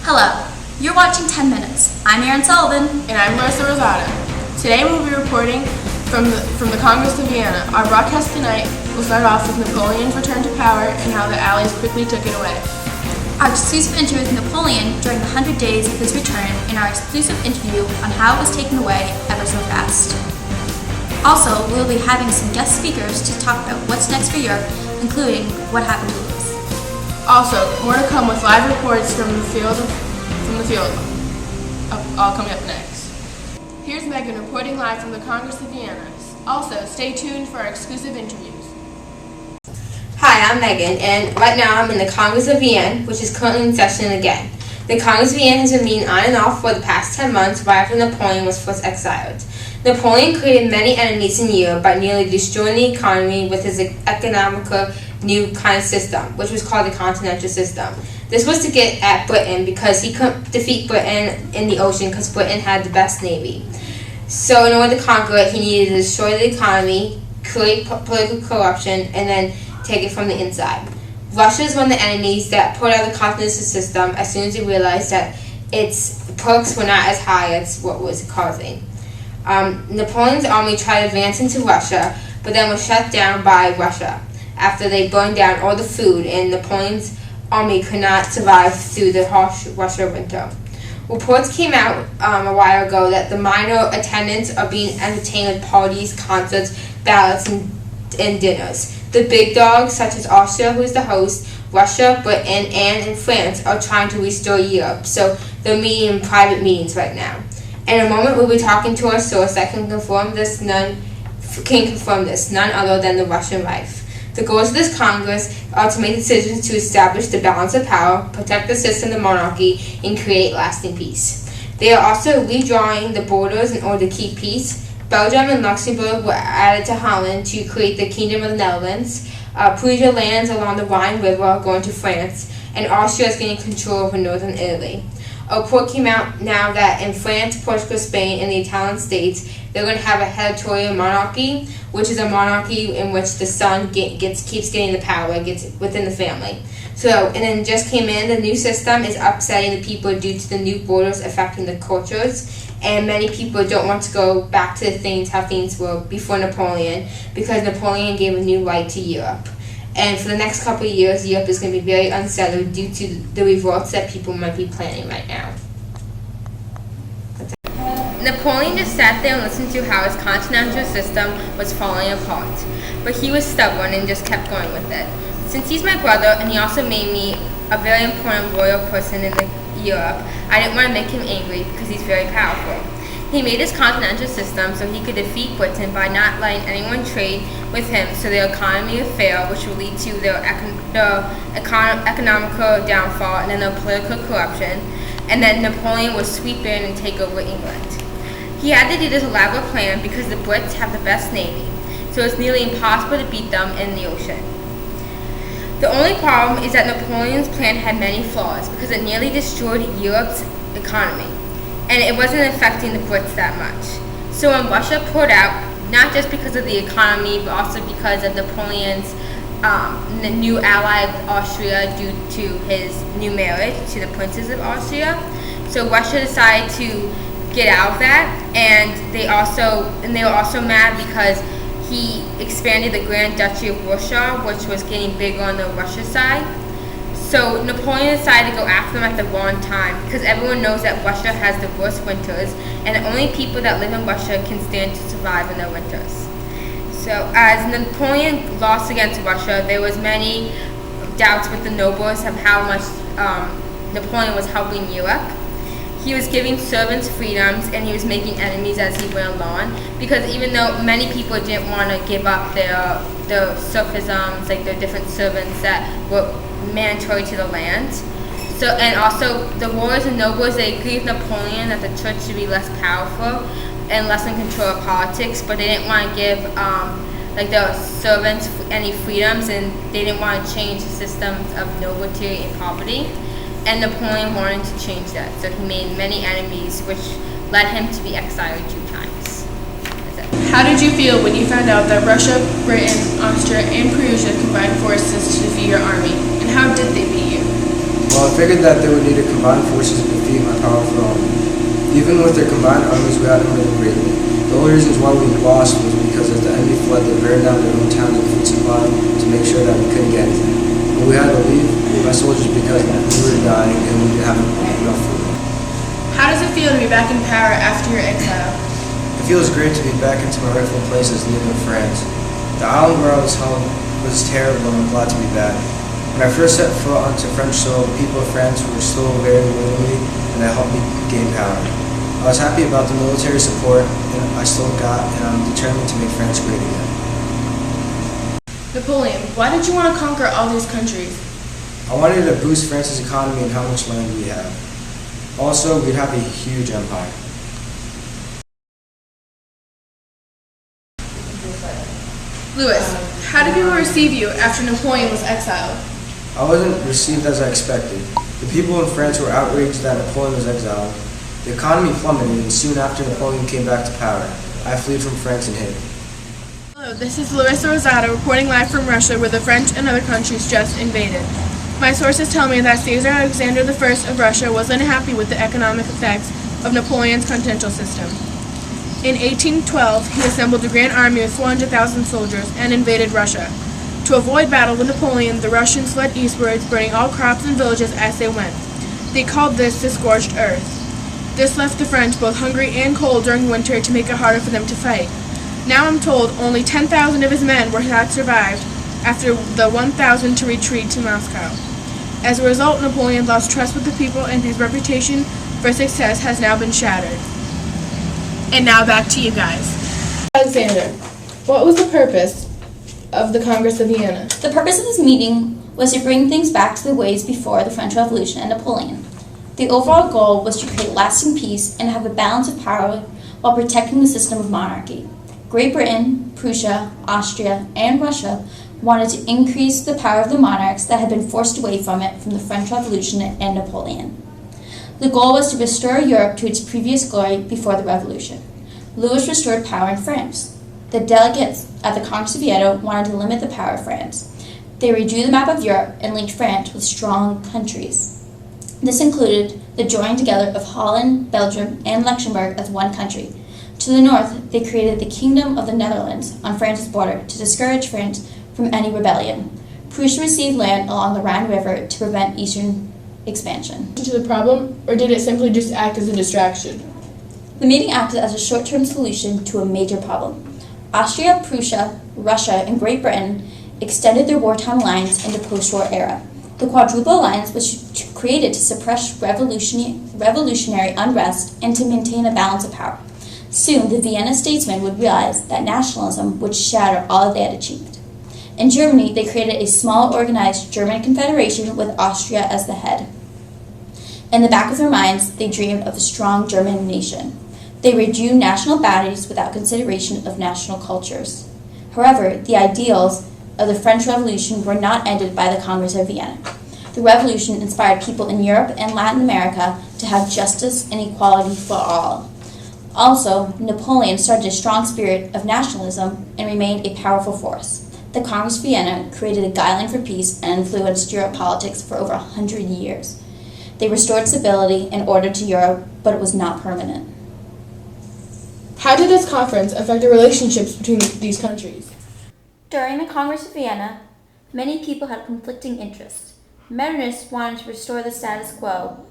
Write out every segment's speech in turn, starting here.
Hello, you're watching 10 Minutes. I'm Aaron Sullivan. And I'm Marissa Rosado. Today we'll be reporting from the Congress of Vienna. Our broadcast tonight will start off with Napoleon's return to power and how the Allies quickly took it away. Our exclusive interview with Napoleon during the 100 days of his return, and our exclusive interview on how it was taken away ever so fast. Also, we'll be having some guest speakers to talk about what's next for Europe, including what happened to Louis. Also, more to come with live reports from the field. All coming up next. Here's Megan reporting live from the Congress of Vienna. Also, stay tuned for our exclusive interviews. Hi, I'm Megan, and right now I'm in the Congress of Vienna, which is currently in session again. The Congress of Vienna has been meeting on and off for the past 10 months right after Napoleon was first exiled. Napoleon created many enemies in Europe by nearly destroying the economy with his economical new kind of system, which was called the continental system. This was to get at Britain because he couldn't defeat Britain in the ocean because Britain had the best navy. So in order to conquer it, he needed to destroy the economy, create political corruption, and then take it from the inside. Russia is one of the enemies that put out the continental system as soon as he realized that its perks were not as high as what was causing. Napoleon's army tried to advance into Russia, but then was shut down by Russia after they burned down all the food, and Napoleon's army could not survive through the harsh Russia winter. Reports came out a while ago that the minor attendants are being entertained with parties, concerts, ballots, and dinners. The big dogs, such as Austria, who is the host, Russia, Britain, and France, are trying to restore Europe, so they're meeting in private meetings right now. In a moment, we'll be talking to our source that can confirm this, none other than the Russian Reich. The goals of this Congress are to make decisions to establish the balance of power, protect the system of monarchy, and create lasting peace. They are also redrawing the borders in order to keep peace. Belgium and Luxembourg were added to Holland to create the Kingdom of the Netherlands. Prussia lands along the Rhine River are going to France, and Austria is gaining control over northern Italy. A report came out now that in France, Portugal, Spain, and the Italian states, they're going to have a hereditary monarchy, which is a monarchy in which the son keeps getting the power, gets within the family. So, and then just came in, the new system is upsetting the people due to the new borders affecting the cultures, and many people don't want to go back to how things were before Napoleon, because Napoleon gave a new right to Europe. And for the next couple of years, Europe is going to be very unsettled due to the revolts that people might be planning right now. Napoleon just sat there and listened to how his continental system was falling apart, but he was stubborn and just kept going with it. Since he's my brother and he also made me a very important royal person in Europe, I didn't want to make him angry because he's very powerful. He made his continental system so he could defeat Britain by not letting anyone trade with him, so their economy would fail, which would lead to their economical downfall and then their political corruption, and then Napoleon would sweep in and take over England. He had to do this elaborate plan because the Brits have the best navy, so it's nearly impossible to beat them in the ocean. The only problem is that Napoleon's plan had many flaws because it nearly destroyed Europe's economy, and it wasn't affecting the Brits that much. So when Russia pulled out, not just because of the economy, but also because of Napoleon's new ally of Austria due to his new marriage to the Princess of Austria, so Russia decided to get out of that, and they were also mad because he expanded the Grand Duchy of Warsaw, which was getting bigger on the Russia side. So Napoleon decided to go after them at the wrong time because everyone knows that Russia has the worst winters, and the only people that live in Russia can stand to survive in their winters. So as Napoleon lost against Russia, there was many doubts with the nobles of how much Napoleon was helping Europe. He was giving servants freedoms, and he was making enemies as he went along, because even though many people didn't want to give up their serfisms, like their different servants that were mandatory to the land. So, and also the rulers and nobles, they agreed with Napoleon that the church should be less powerful and less in control of politics, but they didn't want to give their servants any freedoms, and they didn't want to change the systems of nobility and property. And Napoleon wanted to change that, so he made many enemies, which led him to be exiled 2 times. How did you feel when you found out that Russia, Britain, Austria, and Prussia combined forces to defeat your army? And how did they beat you? Well, I figured that they would need to combine forces to defeat my powerful army. Even with their combined armies, we outnumbered them greatly. The only reasons why we lost was because as the enemy fled, they burned down their own town and food supply to make sure that we couldn't get anything. When we had to leave my soldiers because we were dying and we didn't have enough food. How does it feel to be back in power after your exile? It feels great to be back into my rightful place as leader of France. The island where I was home was terrible and I'm glad to be back. When I first set foot onto French soil, the people of France were still very loyal to me and that helped me gain power. I was happy about the military support and I still got, and I'm determined to make France great again. Napoleon, why did you want to conquer all these countries? I wanted to boost France's economy and how much land we have. Also, we'd have a huge empire. Louis, how did people receive you after Napoleon was exiled? I wasn't received as I expected. The people in France were outraged that Napoleon was exiled. The economy plummeted, and soon after Napoleon came back to power, I fled from France and hid. Hello, this is Larissa Rosado reporting live from Russia where the French and other countries just invaded. My sources tell me that Caesar Alexander I of Russia was unhappy with the economic effects of Napoleon's continental system. In 1812, he assembled a grand army of 400,000 soldiers and invaded Russia. To avoid battle with Napoleon, the Russians fled eastwards, burning all crops and villages as they went. They called this the scorched earth. This left the French both hungry and cold during winter to make it harder for them to fight. Now I'm told only 10,000 of his men had survived after the 1,000 to retreat to Moscow. As a result, Napoleon lost trust with the people and his reputation for success has now been shattered. And now back to you guys. Alexander, what was the purpose of the Congress of Vienna? The purpose of this meeting was to bring things back to the ways before the French Revolution and Napoleon. The overall goal was to create lasting peace and have a balance of power while protecting the system of monarchy. Great Britain, Prussia, Austria, and Russia wanted to increase the power of the monarchs that had been forced away from it from the French Revolution and Napoleon. The goal was to restore Europe to its previous glory before the Revolution. Louis restored power in France. The delegates at the Congress of Vienna wanted to limit the power of France. They redrew the map of Europe and linked France with strong countries. This included the joining together of Holland, Belgium, and Luxembourg as one country. To the north, they created the Kingdom of the Netherlands on France's border to discourage France from any rebellion. Prussia received land along the Rhine River to prevent eastern expansion. To the problem, or did it simply just act as a distraction? The meeting acted as a short-term solution to a major problem. Austria, Prussia, Russia, and Great Britain extended their wartime lines into post-war era. The Quadruple Alliance was created to suppress revolutionary unrest and to maintain a balance of power. Soon, the Vienna statesmen would realize that nationalism would shatter all they had achieved. In Germany, they created a small, organized German confederation with Austria as the head. In the back of their minds, they dreamed of a strong German nation. They redrew national boundaries without consideration of national cultures. However, the ideals of the French Revolution were not ended by the Congress of Vienna. The revolution inspired people in Europe and Latin America to have justice and equality for all. Also, Napoleon started a strong spirit of nationalism and remained a powerful force. The Congress of Vienna created a guideline for peace and influenced Europe politics for over 100 years. They restored stability and order to Europe, but it was not permanent. How did this conference affect the relationships between these countries? During the Congress of Vienna, many people had conflicting interests. Metternich wanted to restore the status quo.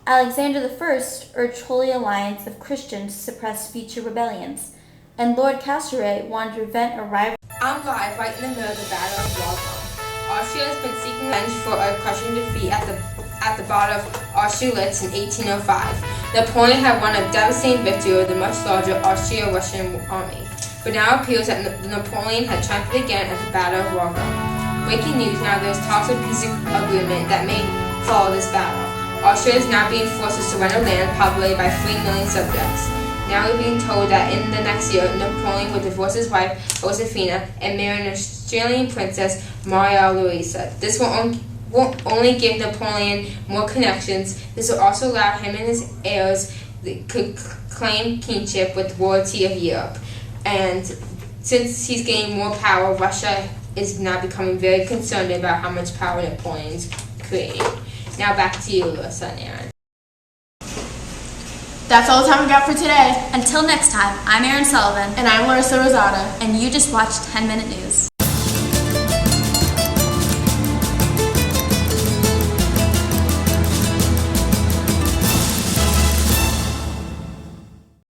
Alexander I urged Holy Alliance of Christians to suppress future rebellions, and Lord Castlereagh wanted to prevent a rival. I'm live right in the middle of the Battle of Wagram. Austria has been seeking revenge for a crushing defeat at the Battle of Austerlitz in 1805. Napoleon had won a devastating victory over the much larger Austro-Russian army. But now it appears that Napoleon had triumphed again at the Battle of Wagram. Breaking news, now there's talks of peace agreement that may follow this battle. Austria is now being forced to surrender land populated by 3 million subjects. Now we're being told that in the next year, Napoleon would divorce his wife, Josefina, and marry an Australian princess, Maria Louisa. This won't only give Napoleon more connections, this will also allow him and his heirs to claim kinship with the royalty of Europe. And since he's gaining more power, Russia is now becoming very concerned about how much power Napoleon's creating. Now back to you, Larissa and Aaron. That's all the time we got for today. Until next time, I'm Erin Sullivan, And I'm Larissa Rosado. and you just watched 10 Minute News.